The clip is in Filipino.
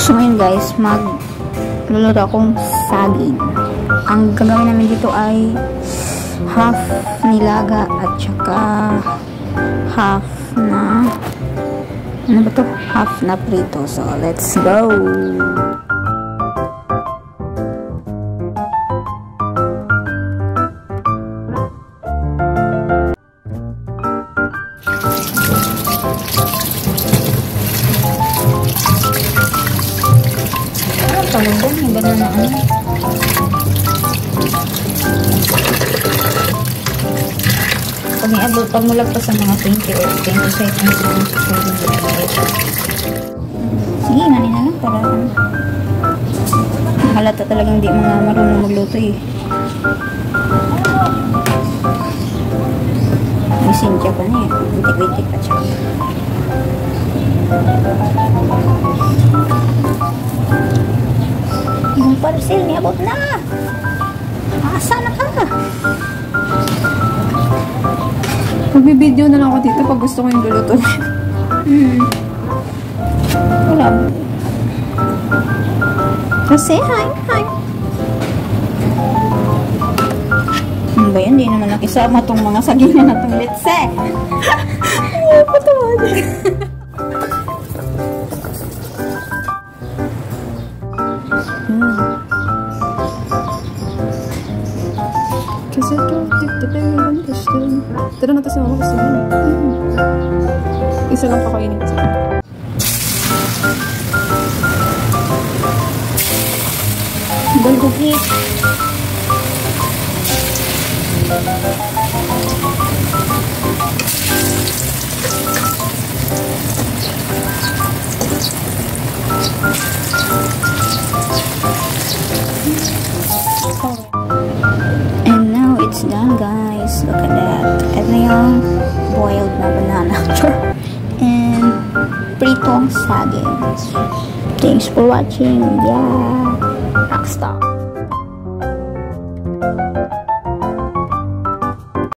So ngayon guys, magluluto akong saging. Ang gagawin namin dito ay half nilaga at saka half na ano ba to? Half na prito. So let's go! Talong yung banana ano. Pag mulag pa sa mga 20 or 20 seconds sige, nanin na lang para halata talagang di mga marunong magluto eh. May Cynthia pa na eh. Bintik-bintik pa siya. Yung parcel niya, abot na! Asa na ka? Magbibideo na lang ako dito pag gusto ko yung luluto. Wala. Kasi, hi! Ano ba yan? Di naman nakisama tong mga sagingan na tong litse. Ay, patawad. Kasi ito, tira natin sa mama gusto mo. Isa lang pakainin kasi. Bulgogi. And now it's done guys. Look at that. Ito na yung boiled na banana. And pritong saging. Thanks for watching. Yeah. Rockstar.